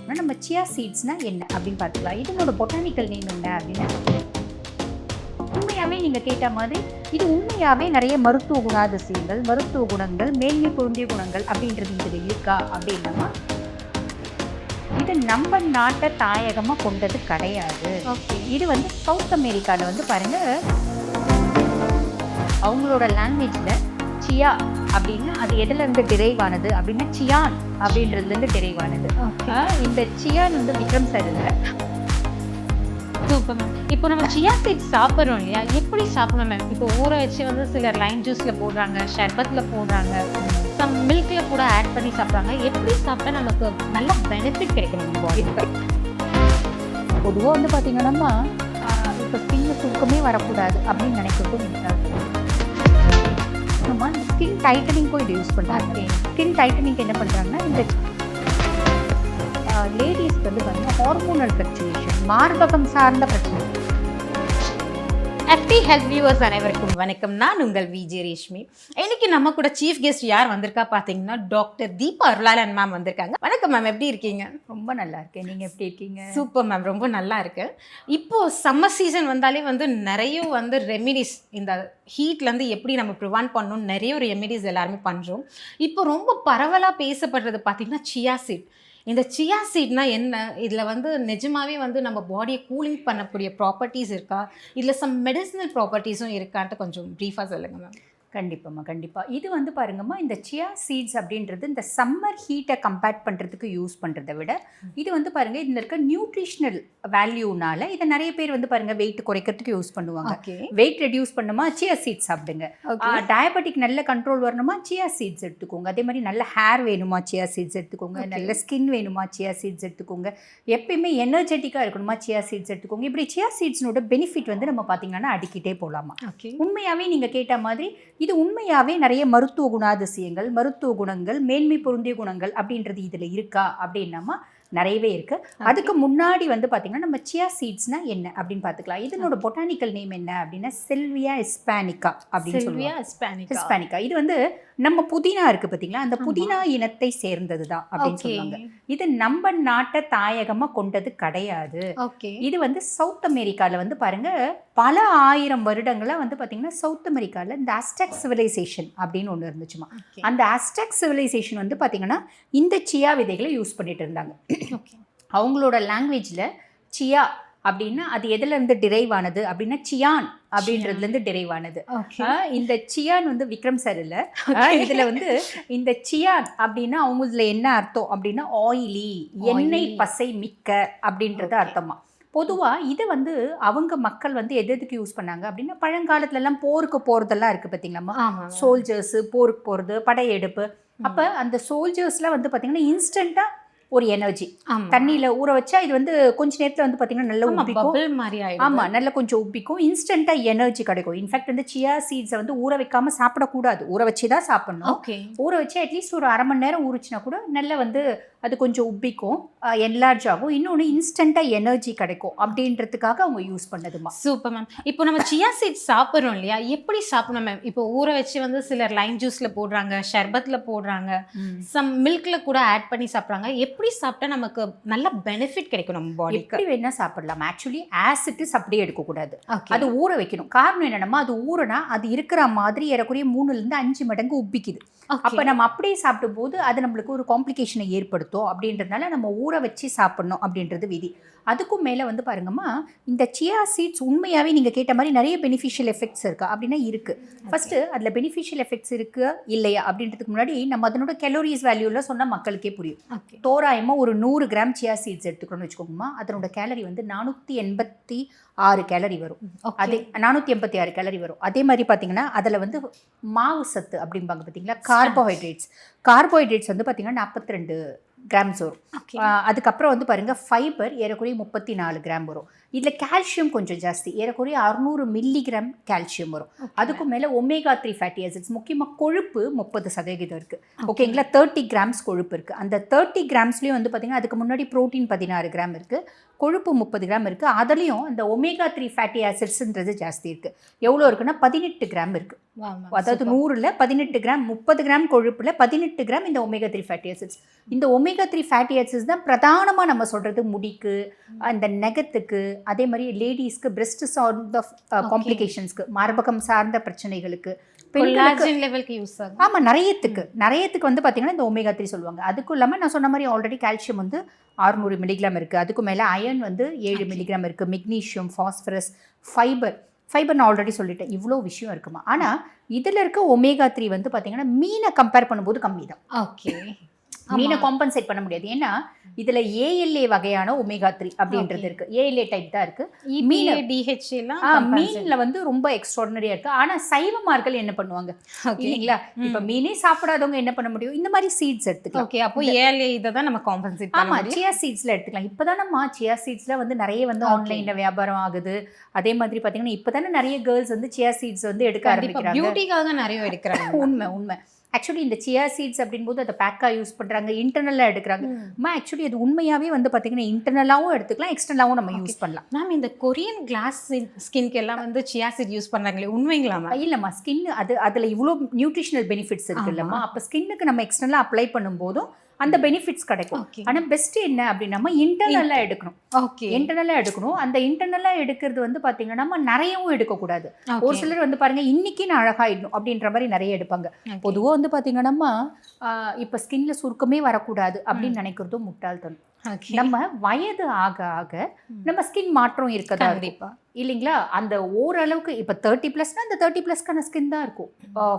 பார்த்தோம்னா நம்ம சியா சீட்ஸ்னா என்ன அப்படின்னு பார்த்துக்கலாம். இதனோட பொட்டானிக்கல் நேம் என்ன அப்படின்னு உண்மையாகவே நீங்கள் கேட்ட மாதிரி இது உண்மையாகவே நிறைய மருத்துவ குணாதிசயங்கள், மருத்துவ குணங்கள், மேன்மை பொருந்திய குணங்கள் அப்படின்றது இதில் இருக்கா அப்படின்னா இது நம்ம நாட்டை தாயகமாக கொண்டது கிடையாது. ஓகே, இது வந்து சவுத் அமெரிக்காவில் வந்து பாருங்கள், அவங்களோட லாங்குவேஜில் சியா அப்படின்னு அது எதுலேருந்து டிரைவ் ஆனது அப்படின்னா சியான் அப்படின்றதுலேருந்து டிரைவ் ஆனது. இந்த சியான் வந்து விக்ரம் சார் இல்லை. Super ma'am. இப்போ நம்ம சியா சீட்ஸ் சாப்பிட்றோம் இல்லையா, எப்படி சாப்பிடணும் மேம்? இப்போ ஊற வச்சு வந்து சிலர் லைம் ஜூஸில் போடுறாங்க, ஷர்பத்தில் போடுறாங்க, சம் மில்கில் கூட ஆட் பண்ணி சாப்பிட்றாங்க. எப்படி சாப்பிட்டா நமக்கு நல்ல பெனிஃபிட் கிடைக்கும் நம்ம பாடிக்கு? பொதுவாக வந்து பார்த்தீங்கன்னா இப்போ ஸ்கின்ல சுருக்கமே வரக்கூடாது அப்படின்னு நினைக்கிறதும் நம்ம ஸ்கின் டைட்டனிங்க்கும் இது யூஸ் பண்ணுறாங்க. ஸ்கின் டைட்டனிங்க்கு என்ன பண்ணுறாங்கன்னா இந்த லேடிஸ்க்கு வந்து பார்த்தீங்கன்னா ஹார்மோனல் ஃப்ளக்சுவேஷன், மார்பகம் சார்ந்த பிரச்சனை. ஹாப்பி ஹெல்த் வியூவர்ஸ் அனைவருக்கும் வணக்கம். நான் உங்கள் விஜே ரேஷ்மி. இன்னைக்கு நம்ம கூட சீஃப் கெஸ்ட் யார் வந்திருக்கா பார்த்தீங்கன்னா டாக்டர் தீபா அருளாளன் மேம் வந்திருக்காங்க. வணக்கம் மேம், எப்படி இருக்கீங்க? ரொம்ப நல்லா இருக்கேன், நீங்கள் எப்படி இருக்கீங்க? சூப்பர் மேம், ரொம்ப நல்லா இருக்கு. இப்போது சம்மர் சீசன் வந்தாலே வந்து நிறைய வந்து ரெமிடிஸ், இந்த ஹீட்லேருந்து எப்படி நம்ம ப்ரிவென்ட் பண்ணணும், நிறைய ரெமிடிஸ் எல்லாருமே பண்ணுறோம். இப்போ ரொம்ப பரவலாக பேசப்படுறது பார்த்தீங்கன்னா சியா சீட். இந்த சியா சீட்னா என்ன? இதில் வந்து நிஜமாவே வந்து நம்ம பாடியை கூலிங் பண்ணக்கூடிய ப்ராப்பர்ட்டிஸ் இருக்கா, இதில் சம் மெடிசினல் ப்ராப்பர்ட்டிஸும் இருக்கான்ட்டு கொஞ்சம் ப்ரீஃபாக சொல்லுங்கள் மேம். கண்டிப்பாம்மா, கண்டிப்பாக. இது வந்து பாருங்கம்மா, இந்த சியா சீட்ஸ் அப்படின்றது இந்த சம்மர் ஹீட்டை கம்பேர் பண்ணுறதுக்கு யூஸ் பண்ணுறதை விட இது வந்து பாருங்கள், இதில் இருக்க நியூட்ரிஷனல் வேல்யூனால இதை நிறைய பேர் வந்து பாருங்கள் வெயிட் குறைக்கிறதுக்கு யூஸ் பண்ணுவாங்க. வெயிட் ரெடியூஸ் பண்ணுமா சியா சீட்ஸ் சாப்பிடுங்க. டயபெட்டிக் நல்ல கண்ட்ரோல் வரணுமா சியா சீட்ஸ் எடுத்துக்கோங்க. அதே மாதிரி நல்ல ஹேர் வேணுமா சியா சீட்ஸ் எடுத்துக்கோங்க. நல்ல ஸ்கின் வேணுமா சியா சீட்ஸ் எடுத்துக்கோங்க. எப்பயுமே எனர்ஜெட்டிக்காக இருக்கணுமா சியா சீட்ஸ் எடுத்துக்கோங்க. இப்படி சியா சீட்ஸ்னோட பெனிஃபிட் வந்து நம்ம பார்த்தீங்கன்னா அடிக்கிட்டே போகலாமா. உண்மையாகவே நீங்கள் கேட்ட மாதிரி இது உண்மையாகவே நிறைய மருத்துவ குணாதிசயங்கள், மருத்துவ குணங்கள், மேன்மை பொருந்திய குணங்கள் அப்படின்றது இதில் இருக்கா அப்படின்னாமா நிறையவே இருக்கு. அதுக்கு முன்னாடி வந்து பார்த்தீங்கன்னா நம்ம சியா சீட்ஸ்னா என்ன அப்படின்னு பார்த்துக்கலாம். இதனோட பொட்டானிக்கல் நேம் என்ன அப்படின்னா செல்வியா ஹிஸ்பானிகா அப்படின்னு சொல்லுவாங்க. ஹிஸ்பானிகா இது வந்து நம்ம புதினா இருக்கு பார்த்தீங்களா, அந்த புதினா இனத்தை சேர்ந்தது தான் அப்படின்னு சொல்லுவாங்க. இது நம்ம நாட்டை தாயகமாக கொண்டது கிடையாது. இது வந்து சவுத் அமெரிக்காவில் வந்து பாருங்க பல ஆயிரம் வருடங்களாக வந்து பார்த்தீங்கன்னா சவுத் அமெரிக்காவில் இந்த அஸ்டெக் சிவிலைசேஷன் அப்படின்னு ஒன்று இருந்துச்சுமா. அந்த அஸ்டெக் சிவிலைசேஷன் வந்து பார்த்தீங்கன்னா இந்த சியா விதைகளை யூஸ் பண்ணிட்டு இருந்தாங்க. அவங்களோட லாங்குவேஜில் சியா அப்படின்னா அது எதுலேருந்து டிரைவ் ஆனது அப்படின்னா சியான் அப்படின்றதுலேருந்து டிரைவ் ஆனது. இந்த சியான் வந்து விக்ரம் சார் இல்லை. இதில் வந்து இந்த சியான் அப்படின்னா அவங்க இதில் என்ன அர்த்தம் அப்படின்னா ஆயிலி, எண்ணெய் பசை மிக்க அப்படின்றது அர்த்தமா. பொதுவாக இது வந்து அவங்க மக்கள் வந்து எதுக்கு யூஸ் பண்ணாங்க அப்படின்னா பழங்காலத்துலலாம் போருக்கு போகிறதெல்லாம் இருக்குது பார்த்தீங்களாம்மா. சோல்ஜர்ஸு போருக்கு போகிறது, படையெடுப்பு. அப்போ அந்த சோல்ஜர்ஸ்லாம் வந்து பார்த்தீங்கன்னா இன்ஸ்டண்ட்டாக ஒரு எனர்ஜி தண்ணியில் ஊற வச்சா இது வந்து கொஞ்ச நேரத்தில் வந்து பார்த்தீங்கன்னா நல்லா உப்பிக்கும். ஆமாம், நல்லா கொஞ்சம் உப்பிக்கும், இன்ஸ்டண்ட்டாக எனர்ஜி கிடைக்கும். இன்ஃபேக்ட் வந்து சியா சீட்ஸை வந்து ஊற வைக்காமல் சாப்பிடக்கூடாது, ஊற வச்சு தான் சாப்பிட்ணும். ஊற வச்சு அட்லீஸ்ட் ஒரு அரை மணி நேரம் ஊறிச்சுனா கூட நல்லா வந்து அது கொஞ்சம் உப்பிக்கும், என்லார்ஜ் ஆகும். இன்னொன்று இன்ஸ்டண்ட்டாக எனர்ஜி கிடைக்கும் அப்படின்றதுக்காக அவங்க யூஸ் பண்ணதுமா. Super ma'am. இப்போ நம்ம சியா சீட்ஸ் சாப்பிட்றோம் இல்லையா, எப்படி சாப்பிடணும் மேம்? இப்போ ஊற வச்சு வந்து சிலர் லைம் ஜூஸில் போடுறாங்க, ஷர்பத்தில் போடுறாங்க, சம் மில்கில் கூட ஆட் பண்ணி சாப்பிட்றாங்க. எப்படி சாப்பிட்டா நமக்கு நல்ல பெனிஃபிட் கிடைக்கும் நம்ம பாடி? எப்படி வேணா சாப்பிடலாம். ஆக்சுவலி ஆசிட்ஸ் அப்படியே எடுக்கக்கூடாது, அது ஊற வைக்கணும். காரணம் என்னன்னா அது ஊறனா அது இருக்கிற மாதிரி ஏறக்குறைய 3-5 மடங்கு உப்பிக்குது. அப்போ நம்ம அப்படியே சாப்பிடும் போது அது நம்மளுக்கு ஒரு காம்ப்ளிகேஷனை ஏற்படுத்தும். அப்படின்றதுனால நம்ம ஊற வச்சு சாப்பிடணும் அப்படின்றது விதி. அதுக்கும் மேலே வந்து பாருங்கம்மா, இந்த சியா சீட்ஸ் உண்மையாகவே நீங்கள் கேட்ட மாதிரி நிறைய பெனிஃபிஷியல் எஃபெக்ட்ஸ் இருக்கா அப்படின்னா இருக்குது. ஃபஸ்ட்டு அதில் பெனிஃபிஷியல் எஃபெக்ட்ஸ் இருக்குது இல்லையா அப்படின்றதுக்கு முன்னாடி நம்ம அதனோட கலோரிஸ் வேல்யூவில் சொன்னால் மக்களுக்கே புரியும். தோராயமாக ஒரு 100 கிராம் சியா சீட்ஸ் எடுத்துக்கணும்னு வச்சுக்கோங்கம்மா, அதனோட கேலரி வந்து 486 கேலரி வரும். அதே 486 கேலரி வரும். அதே மாதிரி பார்த்தீங்கன்னா அதில் வந்து மாவு சத்து அப்படிம்பாங்க பார்த்தீங்களா, கார்போஹைட்ரேட்ஸ் வந்து பார்த்தீங்கன்னா 42 கிராம்ஸ் வரும். அதுக்கப்புறம் வந்து பாருங்கள் ஃபைபர் ஏறக்குறைய 34 கிராம் வரும். இதில் கால்சியம் கொஞ்சம் ஜாஸ்தி, ஏறக்குறைய 600 மில்லிகிராம் கால்சியம் வரும். அதுக்கும் மேலே ஒமேகா 3 ஃபேட்டி ஆசிட்ஸ், முக்கியமாக கொழுப்பு 30% இருக்குது. ஓகேங்களா, 30 கிராம்ஸ் கொழுப்பு இருக்குது. அந்த 30 கிராம்ஸ்லேயும் வந்து பார்த்திங்கன்னா அதுக்கு முன்னாடி ப்ரோட்டீன் 16 கிராம் இருக்குது, கொழுப்பு 30 கிராம் இருக்குது. அதுலேயும் இந்த ஒமேகா 3 ஃபேட்டி ஆசிட்ஸ்ன்றது ஜாஸ்தி இருக்குது. எவ்வளோ இருக்குன்னா 18 கிராம் இருக்குது. அதாவது 100ல் 18 கிராம், 30 கிராம் கொழுப்பில் 18 கிராம் இந்த ஒமேகா 3 ஃபேட்டி ஆசிட்ஸ். இந்த ஒமேகா 3 ஃபேட்டி ஆசிட்ஸ் தான் பிரதானமாக நம்ம சொல்கிறது முடிக்கு, அந்த நகத்துக்கு, அதே மாதிரி லேடிஸ்க்கு பிரெஸ்ட் சார்ந்த காம்ப்ளிகேஷன்ஸ்க்கு, மார்பகம் சார்ந்த பிரச்சனைகளுக்கு, லெவலுக்கு யூஸ் ஆகும். ஆமாம், நிறையத்துக்கு வந்து பார்த்தீங்கன்னா இந்த ஒமேகா 3 சொல்லுவாங்க. அதுக்கும் இல்லாமல் நான் சொன்ன மாதிரி ஆல்ரெடி கால்சியம் வந்து 600 மில்லிகிராம் இருக்குது. அதுக்கு மேலே அயன் வந்து 7 மில்லிகிராம் இருக்குது. மெக்னீஷியம், ஃபாஸ்பரஸ், ஃபைபர் நான் ஆல்ரெடி சொல்லிட்டேன். இவ்வளோ விஷயம் இருக்குமா. ஆனால் இதில் இருக்க ஒமேகா 3 வந்து பார்த்தீங்கன்னா மீனை கம்பேர் பண்ணும்போது கம்மி தான். ஓகே, மீனை காம்பன்சேட் பண்ண முடியாது. ஏன்னா இதில் ஏஎல்ஏ வகையான ஒமேகா 3 அப்படின்றது இருக்குது. ஏஎல்ஏ டைப் தான் இருக்குது. மீனில் வந்து ரொம்ப எக்ஸ்ட்ராடனரியாக இருக்குது. ஆனால் சைவமார்கள் என்ன பண்ணுவாங்க இல்லைங்களா, இப்போ மீனே சாப்பிடாதவங்க என்ன பண்ண முடியும், இந்த மாதிரி சீட்ஸ் எடுத்துக்கலாம். ஓகே, அப்போ ஏஎல்ஏ இதை தான் நம்ம காம்பன்சேட் பண்ணலாம். ஆமாம், சியா சீட்ஸில் எடுத்துக்கலாம். இப்போ தானே சியா சீட்ஸில் வந்து நிறைய வந்து ஆன்லைனில் வியாபாரம் ஆகுது. அதே மாதிரி பார்த்தீங்கன்னா இப்போ தானே நிறைய கேர்ள்ஸ் வந்து சியா சீட்ஸ் வந்து எடுக்க ஆரம்பிக்கிறாங்க. பியூட்டிக்காக நிறைய எடுக்கிறாங்க. உண்மை. ஆக்சுவலி இந்த சியா சீட்ஸ் அப்படின்போது அதை பேக்காக யூஸ் பண்ணுறாங்க, இன்டர்னலாக எடுக்கிறாங்க. ஆக்சுவலி அது உண்மையாகவே வந்து பார்த்தீங்கன்னா இன்டர்னலாகவும் எடுத்துக்கலாம், எக்ஸ்டர்னலாகவும் நம்ம யூஸ் பண்ணலாம். மேம், இந்த கொரியன் கிளாஸ் ஸ்கின்க்கு எல்லாம் வந்து சியா சீட் யூஸ் பண்ணுறாங்களே, உண்மைங்களாமா? இல்லைம்மா, ஸ்கின் அதில் இவ்வளோ நியூட்ரிஷனல் பெனிஃபிட்ஸ் இருக்கு இல்லைம்மா. அப்போ ஸ்கின்னுக்கு நம்ம எக்ஸ்டர்னலாக அப்ளை பண்ணும்போதும் அந்த பெனிஃபிட்ஸ் கிடைக்கும். ஆனால் பெஸ்ட் என்ன அப்படின்னா இன்டர்னலாக எடுக்கணும். ஓகே, இன்டர்னலாக எடுக்கணும். அந்த இன்டர்னலாக எடுக்கிறது வந்து பார்த்தீங்கன்னா நிறையவும் எடுக்கக்கூடாது. ஒரு சிலர் வந்து பாருங்க இன்னைக்கு நான் அழகாயிடணும் அப்படின்ற மாதிரி நிறைய எடுப்பாங்க. பொதுவாக வந்து பார்த்தீங்கன்னா இப்போ ஸ்கின்ல சுருக்கமே வரக்கூடாது அப்படின்னு நினைக்கிறதும் முட்டாள்தனம். நம்ம வயது ஆக ஆக நம்ம ஸ்கின் மாற்றம் இருக்கதா கண்டிப்பா இல்லைங்களா. அந்த ஓரளவுக்கு இப்போ 30+னா அந்த 30+க்கான ஸ்கின் தான் இருக்கும்.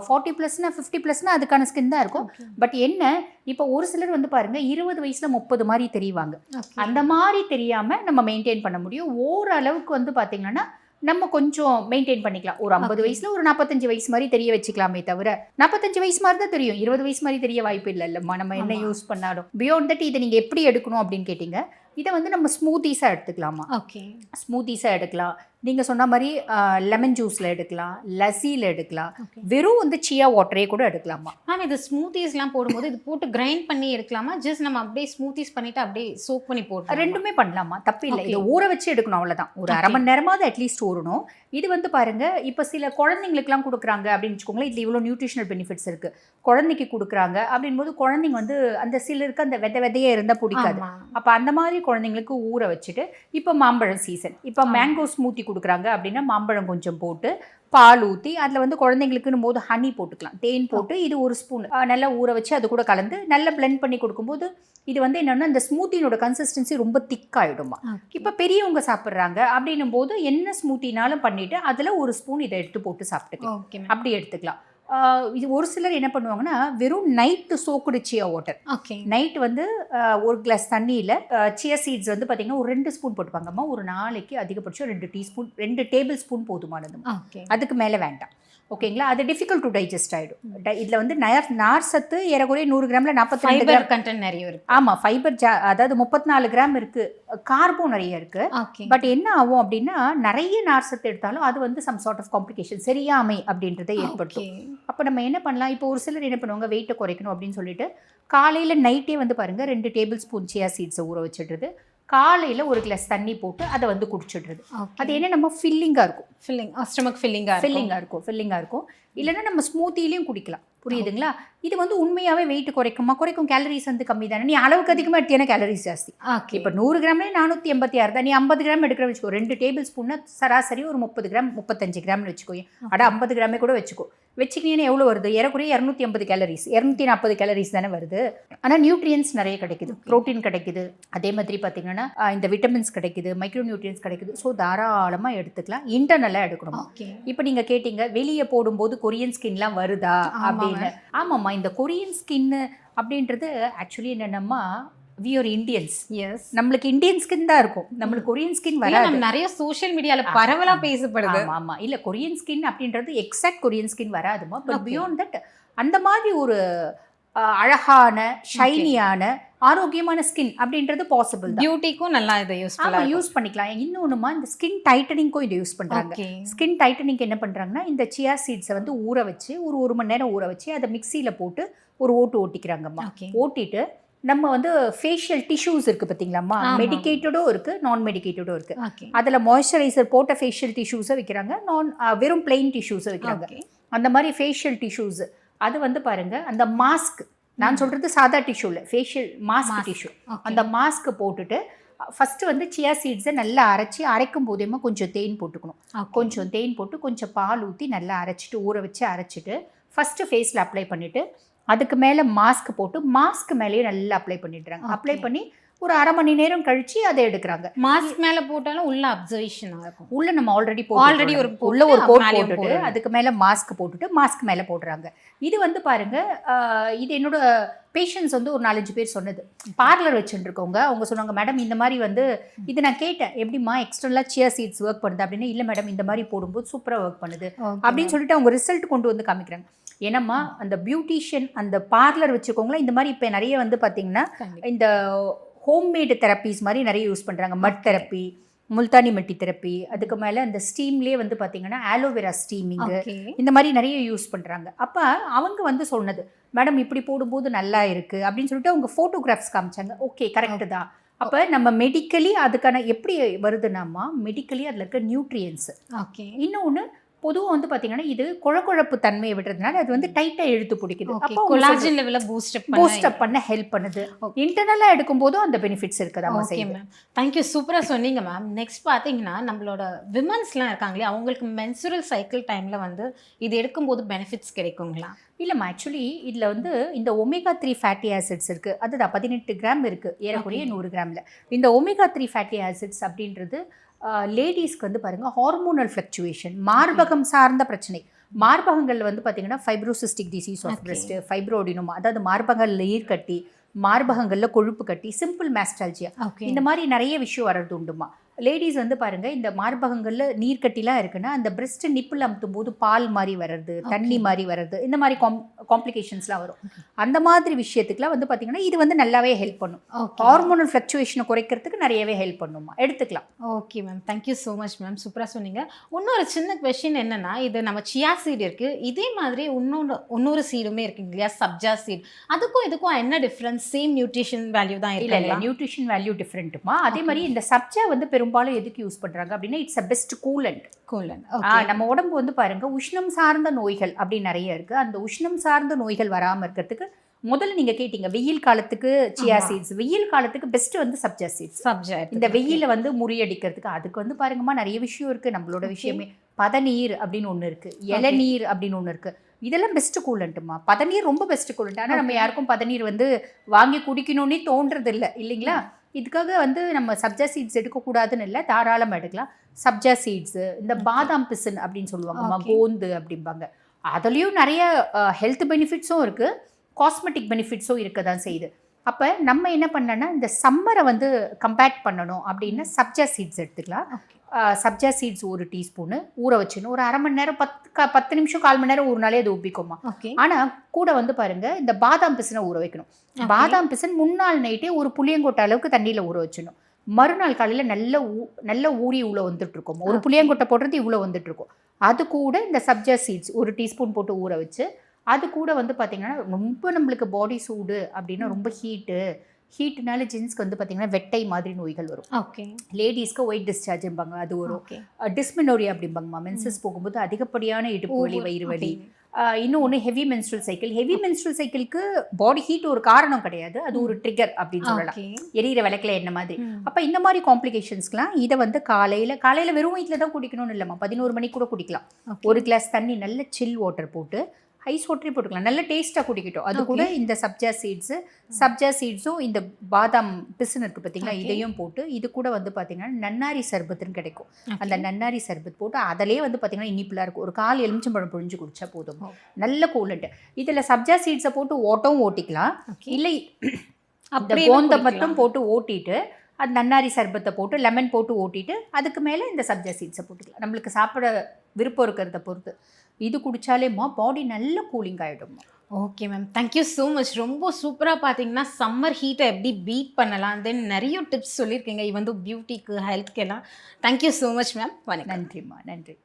40+னா 50+னா அதுக்கான ஸ்கின் தான் இருக்கும். பட் என்ன, இப்போ ஒரு சிலர் வந்து பாருங்க 20 வயசுல 30 மாதிரி தெரிவாங்க. அந்த மாதிரி தெரியாம நம்ம மெயின்டைன் பண்ண முடியும். ஓரளவுக்கு வந்து பார்த்தீங்கன்னா நம்ம கொஞ்சம் மெயின்டைன் பண்ணிக்கலாம். ஒரு 50 வயசுல ஒரு 45 வயசு மாதிரி தெரிய வச்சுக்கலாமே தவிர 45 வயசு மாதிரி தான் தெரியும், 20 வயசு மாதிரி தெரிய வாய்ப்பு இல்லைல்லம்மா. நம்ம என்ன யூஸ் பண்ணாலும் பியாண்ட் தட் இதை நீங்கள் எப்படி எடுக்கணும் அப்படின்னு கேட்டிங்க. இதை வந்து நம்ம ஸ்மூத்திஸாக எடுத்துக்கலாமா. ஓகே, ஸ்மூத்திஸாக எடுக்கலாம். நீங்கள் சொன்ன மாதிரி லெமன் ஜூஸில் எடுக்கலாம், லஸ்ஸியில் எடுக்கலாம், வெறும் வந்து சியா வாட்டரே கூட எடுக்கலாமா. மேம், இது ஸ்மூத்திஸ்லாம் போடும்போது இது போட்டு கிரைண்ட் பண்ணி எடுக்கலாமா, ஜஸ்ட் நம்ம அப்படியே ஸ்மூத்திஸ் பண்ணிவிட்டு அப்படியே சோக் பண்ணி போட்டு? ரெண்டுமே பண்ணலாமா, தப்பு இல்லை. இதை ஊற வச்சு எடுக்கணும், அவ்வளோதான். ஒரு அரை மணி நேரமாவது அட்லீஸ்ட் ஊறணும். இது வந்து பாருங்கள், இப்போ சில குழந்தைங்களுக்குலாம் கொடுக்குறாங்க அப்படின்னு வச்சுக்கோங்களேன். இதில் இவ்வளோ நியூட்ரிஷனல் பெனிஃபிட்ஸ் இருக்குது. குழந்தைக்கு கொடுக்குறாங்க அப்படின்போது குழந்தைங்க வந்து அந்த சிலருக்கு அந்த விதையே இருந்தால் பிடிக்காது. அப்போ அந்த மாதிரி குழந்தைங்களுக்கு ஊற வச்சுட்டு, இப்போ மாம்பழம் சீசன், இப்போ மேங்கோ ஸ்மூத்தி கொடுக்குறாங்க அப்படின்னா மாம்பழம் கொஞ்சம் போட்டு பால் ஊற்றி அதில் வந்து குழந்தைங்களுக்குன்னு போது ஹனி போட்டுக்கலாம், தேன் போட்டு இது ஒரு ஸ்பூன் நல்லா ஊற வச்சு அது கூட கலந்து நல்லா பிளெண்ட் பண்ணி கொடுக்கும்போது இது வந்து என்னென்னா இந்த ஸ்மூத்தினோட கன்சிஸ்டன்சி ரொம்ப திக்காயிடுமா. இப்போ பெரியவங்க சாப்பிட்றாங்க அப்படின்னும் போது என்ன ஸ்மூத்தினாலும் பண்ணிவிட்டு அதில் ஒரு ஸ்பூன் இதை எடுத்து போட்டு சாப்பிட்டுக்கலாம், அப்படி எடுத்துக்கலாம். இது ஒரு சிலர் என்ன பண்ணுவாங்கன்னா வெறும் நைட்டு சோக்குடு சியா வாட்டர். நைட் வந்து ஒரு கிளாஸ் தண்ணியில் சியா சீட்ஸ் வந்து பார்த்தீங்கன்னா ஒரு 2 ஸ்பூன் போட்டுப்பாங்கம்மா. ஒரு நாளைக்கு அதிகபட்சம் 2 டேபிள் ஸ்பூன் போதுமானது, அதுக்கு மேலே வேண்டாம். ஓகேங்களா. அது டிஃபிகல்ட் டு டைஜஸ்ட் ஆகிடும். இதில் வந்து நார் சத்து ஏறக்குறைய 100 கிராமில் 42 கிராம் கண்டென்ட் நிறைய இருக்குது. ஆமாம், ஃபைபர் அதாவது 34 கிராம் இருக்குது. கார்போ நிறைய இருக்குது. பட் என்ன ஆகும் அப்படின்னா நிறைய நார் சத்து எடுத்தாலும் அது வந்து சம் சார்ட் ஆஃப் காம்ப்ளிகேஷன், சரியாமை அப்படின்றத ஏற்படுத்தும். அப்போ நம்ம என்ன பண்ணலாம், இப்போ ஒரு சிலர் என்ன பண்ணுவாங்க வெயிட்டை குறைக்கணும் அப்படின்னு சொல்லிட்டு காலையில் நைட்டே வந்து பாருங்கள் 2 டேபிள் ஸ்பூன் சியா சீட்ஸை ஊற வச்சுடுறது, காலையில் ஒரு கிளாஸ் தண்ணி போட்டு அதை வந்து குடிச்சிடுறது. அது என்ன நம்ம ஃபில்லிங்காக இருக்கும், ஸ்டமக் ஃபில்லிங்காக இருக்கும். இல்லைன்னா நம்ம ஸ்மூத்திலையும் குடிக்கலாம். புரியுதுங்களா. இது வந்து உண்மையாகவே வெயிட் குறைக்கும். கேலரிஸ் வந்து கம்மி தானே. நீ அளவுக்கு அதிகமாக எடுத்தீங்கன்னா கேலரிஸ் ஜாஸ்தி. இப்போ 100 கிராம்லேயே 486 தான். நீ 50 கிராம் எடுக்கிற வச்சுக்கோ. 2 டேபிள் ஸ்பூன்னா சராசரி ஒரு 30 கிராம் 35 கிராம்னு வச்சுக்கோ. 50 கிராமே கூட வச்சுக்கோ. வச்சுக்கினீங்கன்னா எவ்வளோ வருது, ஏறக்குறைய 250 கேலரிஸ் 240 கேலரிஸ் தானே வருது. ஆனால் நியூட்ரியன்ஸ் நிறைய கிடைக்குது, ப்ரோட்டீன் கிடைக்குது, அதே மாதிரி பார்த்தீங்கன்னா இந்த விட்டமின்ஸ் கிடைக்குது, மைக்ரோ நியூட்ரியன்ஸ் கிடைக்குது. ஸோ தாராளமாக எடுத்துக்கலாம், இன்டர்னலாக எடுக்கணும். இப்போ நீங்கள் கேட்டீங்க வெளியே போடும்போது கொரியன் ஸ்கின்லாம் வருதா அப்படின்னு. ஆமாம்மா, இந்த கொரியன் ஸ்கின்னு அப்படின்றது ஆக்சுவலி என்னென்னம்மா we are Indians. Yes. நம்மளுக்கு இந்தியன் ஸ்கின் தான் இருக்கும், நம்மளுக்கு கொரியன் ஸ்கின் வராது. நிறைய சோஷியல் மீடியால பரவலா பேசப்படுது. ஆமா, இல்ல கொரியன் ஸ்கின் அப்படின்றது எக்ஸாக்ட் கொரியன் ஸ்கின் வராதுமா. பட் பியாண்ட் தட் அந்த மாதிரி ஒரு அழகான ஷைனியான ஆரோக்கியமான ஸ்கின் அப்படின்றது பாசிபிள் தான். பியூட்டிக்கும் நல்லா இதை யூஸ் பண்ணிக்கலாம். இன்னொன்னுமா இந்த ஸ்கின் டைட்டனிங்க்கும் இதை யூஸ் பண்றாங்க. ஸ்கின் டைட்டனிங் என்ன பண்றாங்கன்னா இந்த சியா சீட்ஸை வந்து ஊற வச்சு ஒரு மணி நேரம் ஊற வச்சு அதை மிக்சியில போட்டு ஒரு ஓட்டிக்கிறாங்கம்மா. ஓட்டிட்டு நம்ம வந்து ஃபேஷியல் டிஷ்யூஸ் இருக்குது பார்த்தீங்களாம்மா, மெடிக்கேட்டடும் இருக்குது, நான் மெடிக்கேட்டடும் இருக்குது. ஓகே அதில் மாய்ஸ்சரைசர் போட்ட ஃபேஷியல் டிஷ்யூஸை விற்கிறாங்க, வெறும் பிளெயின் டிஷ்யூஸை விற்கிறாங்க. அந்த மாதிரி ஃபேஷியல் டிஷ்யூஸ் அது வந்து பாருங்க, அந்த மாஸ்க், நான் சொல்கிறது சாதா டிஷ்யூ இல்லை, ஃபேஷியல் மாஸ்க் டிஷ்யூ. அந்த மாஸ்க்கு போட்டுட்டு ஃபஸ்ட்டு வந்து சியா சீட்ஸை நல்லா அரைக்கும் போதேமா கொஞ்சம் தேன் போட்டுக்கணும். கொஞ்சம் தேன் போட்டு கொஞ்சம் பால் ஊற்றி நல்லா அரைச்சிட்டு ஊற வச்சு அரைச்சிட்டு ஃபஸ்ட்டு ஃபேஸில் அப்ளை பண்ணிவிட்டு அதுக்கு மேலே மாஸ்க் போட்டு மாஸ்க் மேலேயே நல்லா அப்ளை பண்ணிடுறாங்க. அப்ளை பண்ணி ஒரு அரை மணி நேரம் கழிச்சு அதை எடுக்கிறாங்க. மாஸ்க் மேலே போட்டாலும் உள்ள அப்சர்வேஷன் இருக்கும். உள்ள நம்ம ஆல்ரெடி ஒரு கோட் போட்டுட்டு அதுக்கு மேலே மாஸ்க் போட்டுட்டு மாஸ்க் மேலே போடுறாங்க. இது வந்து பாருங்க, இது என்னோட பேஷண்ட்ஸ் வந்து ஒரு 4-5 பேர் சொன்னது. பார்லர் வச்சுட்டு இருக்கவங்க அவங்க சொன்னாங்க, மேடம் இந்த மாதிரி வந்து இது நான் கேட்டேன், எப்படிமா எக்ஸ்டர்னலாக சியா சீட்ஸ் ஒர்க் பண்ணுது அப்படின்னு. இல்லை மேடம், இந்த மாதிரி போடும்போது சூப்பராக ஒர்க் பண்ணுது அப்படின்னு சொல்லிட்டு அவங்க ரிசல்ட் கொண்டு வந்து காமிக்கிறாங்க. ஏன்னம்மா அந்த பியூட்டிஷியன் அந்த பார்லர் வச்சுக்கோங்களேன், இந்த மாதிரி இப்போ நிறைய வந்து பார்த்தீங்கன்னா இந்த ஹோம்மேடு தெரப்பீஸ் மாதிரி நிறைய யூஸ் பண்ணுறாங்க. மட் தெரப்பி, முல்தானி மட்டி தெரப்பி, அதுக்கு மேலே அந்த ஸ்டீம்லேயே வந்து பார்த்தீங்கன்னா ஆலோவேரா ஸ்டீமிங்கு, இந்த மாதிரி நிறைய யூஸ் பண்ணுறாங்க. அப்போ அவங்க வந்து சொன்னது, மேடம் இப்படி போடும்போது நல்லா இருக்குது அப்படின்னு சொல்லிட்டு அவங்க ஃபோட்டோகிராஃப்ஸ் காமிச்சாங்க. ஓகே, கரெக்டு தான். அப்போ நம்ம மெடிக்கலி அதுக்கான எப்படி வருதுன்னாமா, மெடிக்கலி அதில் இருக்க நியூட்ரியன்ஸு. ஓகே, இன்னொன்று பொதுவாக வந்து பார்த்தீங்கன்னா இது குழக்குழப்பு தன்மையை விடுறதுனால அது வந்து டைட்டாக இழுத்து பிடிக்குது. அப்போ கொலாஜன் லெவலை பூஸ்ட் அப் பண்ண ஹெல்ப் பண்ணுது. இன்டர்னலாக எடுக்கும்போதும் அந்த பெனிஃபிட்ஸ் இருக்குதா? ஓகே மேம், தேங்க்யூ, சூப்பராக சொன்னீங்க மேம். நெக்ஸ்ட் பார்த்தீங்கன்னா நம்மளோட விமன்ஸ்லாம் இருக்காங்களே, அவங்களுக்கு மென்சுரல் சைக்கிள் டைமில் வந்து இது எடுக்கும்போது பெனிஃபிட்ஸ் கிடைக்குங்களா? இல்லைம்மா, ஆக்சுவலி இதில் வந்து இந்த ஒமேகா 3 ஃபேட்டி ஆசிட்ஸ் இருக்குது. அதுதான் 18 கிராம் இருக்குது, ஏறக்குறைய 100 கிராமில். இந்த ஒமேகா 3 ஃபேட்டி ஆசிட்ஸ் அப்படின்றது லேடிஸ்க்கு வந்து பாருங்கள் ஹார்மோனல் ஃப்ளக்சுவேஷன், மார்பகம் சார்ந்த பிரச்சனை. மார்பகங்களில் வந்து பார்த்தீங்கன்னா fibrocystic disease of breast, fibroadenoma, அதாவது மார்பகங்களில் ஈர்க்கட்டி, மார்பகங்களில் கொழுப்பு கட்டி, சிம்பிள் மேஸ்டால்ஜியா, இந்த மாதிரி நிறைய விஷயம் வர்றது உண்டுமா. லேடிஸ் வந்து பாருங்கள், இந்த மார்பகங்களில் நீர்க்கட்டிலாம் இருக்குன்னா அந்த பிரெஸ்ட் நிப்பிள் அமுத்தும் போது பால் மாதிரி வர்றது, தண்ணி மாதிரி வர்றது, இந்த மாதிரி காம்ப்ளிகேஷன்ஸ்லாம் வரும். அந்த மாதிரி விஷயத்துக்குலாம் வந்து பார்த்தீங்கன்னா இது வந்து நல்லாவே ஹெல்ப் பண்ணும். ஹார்மோனல் ஃப்ளக்சுவேஷனை குறைக்கிறதுக்கு நிறையவே ஹெல்ப் பண்ணுமா, எடுத்துக்கலாம். Okay ma'am, thank you so much ma'am, சூப்பராக சொன்னீங்க. இன்னொரு சின்ன கொஷின் என்னென்னா, இது நம்ம சியா சீட் இருக்குது, இதே மாதிரி இன்னொரு சீடுமே இருக்குங்க இல்லையா, சப்ஜா சீட். அதுக்கும் இதுக்கும் என்ன டிஃப்ரென்ஸ்? சேம் நியூட்ரிஷன் வேல்யூ தான் இல்லை, நியூட்ரிஷன் வேல்யூ டிஃப்ரெண்ட்டுமா. அதே மாதிரி இந்த சப்ஜா வந்து பெரும்பாலும் எதுக்கு யூஸ் பண்றாங்க அப்படின்னா, இட்ஸ் அ பெஸ்ட் கூலண்ட். நம்ம உடம்பு வந்து பாருங்க உஷ்ணம் சார்ந்த நோய்கள் அப்படி நிறைய இருக்கு. அந்த உஷ்ணம் சார்ந்த நோய்கள் வராமல் இருக்கிறதுக்கு முதல்ல நீங்க கேட்டீங்க வெயில் காலத்துக்கு சியா சீட்ஸ், வெயில் காலத்துக்கு பெஸ்ட் வந்து சப்ஜா சீட்ஸ். இந்த வெயில வந்து முறியடிக்கிறதுக்கு அதுக்கு வந்து பாருங்கம்மா நிறைய விஷயம் இருக்கு. நம்மளோட விஷயமே பதநீர் அப்படின்னு ஒன்று இருக்கு, இளநீர் அப்படின்னு ஒன்று இருக்கு. இதெல்லாம் பெஸ்ட் கூலண்ட்டுமா. பதநீர் ரொம்ப பெஸ்ட் கூலண்ட். ஆனால் நம்ம யாருக்கும் பதநீர் வந்து வாங்கி குடிக்கணும்னே தோன்றது இல்லை இல்லைங்களா. இதுக்காக வந்து நம்ம சப்ஜா சீட்ஸ் எடுக்கக்கூடாதுன்னு இல்லை, தாராளமாக எடுக்கலாம். சப்ஜா சீட்ஸு, இந்த பாதாம் பிசின் அப்படின்னு சொல்லுவாங்கம்மா, கோந்து அப்படிம்பாங்க. அதுலேயும் நிறைய ஹெல்த் பெனிஃபிட்ஸும் இருக்குது, காஸ்மெட்டிக் பெனிஃபிட்ஸும் இருக்க தான் செய்யுது. அப்போ நம்ம என்ன பண்ணோன்னா, இந்த சம்மரை வந்து கம்பேர் பண்ணணும் அப்படின்னா சப்ஜா சீட்ஸ் எடுத்துக்கலாம். சப்ஜா சீட்ஸ் 1 டீஸ்பூனு ஊற வச்சுன்னு ஒரு அரை மணி நேரம் 10 நிமிஷம் 1/4 மணி நேரம் ஊறினாலே அது உப்பிக்குமா. ஆனால் கூட வந்து பாருங்க இந்த பாதாம் பிசினை ஊற வைக்கணும். பாதாம் பிசின் முன்னாள் நைட்டே ஒரு புளியங்கொட்டை அளவுக்கு தண்ணியில் ஊற வச்சிடணும். மறுநாள் காலையில் நல்ல ஊறி இவ்வளோ வந்துட்டு இருக்கும். ஒரு புளியங்கொட்டை போடுறது இவ்வளோ வந்துட்டு இருக்கும். அது கூட இந்த சப்ஜா சீட்ஸ் 1 டீஸ்பூன் போட்டு ஊற வச்சு, அது கூட வந்து பார்த்தீங்கன்னா ரொம்ப நம்மளுக்கு பாடி சூடு அப்படின்னா ரொம்ப ஹீட்னால ஜென்ஸ்க்கு வந்து பார்த்தீங்கன்னா வெட்டை மாதிரி நோய்கள் வரும். லேடிஸ்க்கு ஒயிட் டிஸ்சார்ஜ்பாங்க, அது வரும். டிஸ்மெனோரியா அப்படிம்பாங்கம்மா, மென்சஸ் போகும்போது அதிகப்படியான இடுப்பு வலி, வயிறு வலி. இன்னொன்று heavy menstrual cycle. Heavy menstrual சைக்கிளுக்கு பாடி ஹீட் ஒரு காரணம் கிடையாது, அது ஒரு ட்ரிகர் அப்படின்னு சொல்லலாம். எரியிற விளக்கில் என்ன மாதிரி. அப்போ இந்த மாதிரி காம்ப்ளிகேஷன்ஸ்க்குலாம் இதை வந்து காலையில் வெறும் வயிற்றில் தான் குடிக்கணும்னு இல்லைம்மா, 11 மணிக்கு கூட குடிக்கலாம். 1 கிளாஸ் தண்ணி நல்ல சில் வாட்டர் போட்டு ஐஸ் வாட்டரே போட்டுக்கலாம், நல்ல டேஸ்ட்டாக குடிக்கட்டும். அது கூட இந்த சப்ஜா சீட்ஸும் இந்த பாதாம் பிசின் இருக்குது பார்த்தீங்களா, இதையும் போட்டு இது கூட வந்து பார்த்தீங்கன்னா நன்னாரி சர்பத்துன்னு கிடைக்கும். அந்த நன்னாரி சர்பத் போட்டு அதிலே வந்து பார்த்தீங்கன்னா இனிப்புலாம் இருக்கும். ஒரு 1/4 எலுமிச்சம்பழம் புழிஞ்சு குடிச்சா போதும், நல்ல கூலண்ட். இதில் சப்ஜா சீட்ஸை போட்டு ஓட்டிக்கலாம், இல்லை அந்த கோந்தை மட்டும் போட்டு ஓட்டிட்டு அது நன்னாரி சர்பத்தை போட்டு லெமன் போட்டு ஓட்டிட்டு அதுக்கு மேலே இந்த சப்ஜா சீட்ஸை போட்டுக்கலாம். நம்மளுக்கு சாப்பிட விருப்பம் இருக்கிறத பொறுத்து இது குடித்தாலேம்மா பாடி நல்ல கூலிங் ஆகிடும். Okay ma'am, thank you so much. ரொம்ப சூப்பராக பார்த்தீங்கன்னா சம்மர் ஹீட்டை எப்படி பீட் பண்ணலாம், தென் நிறைய டிப்ஸ் சொல்லியிருக்கீங்க. இது வந்து பியூட்டிக்கு, ஹெல்த்க்கு எல்லாம். Thank you so much ma'am. வணக்கம். நன்றிம்மா, நன்றி.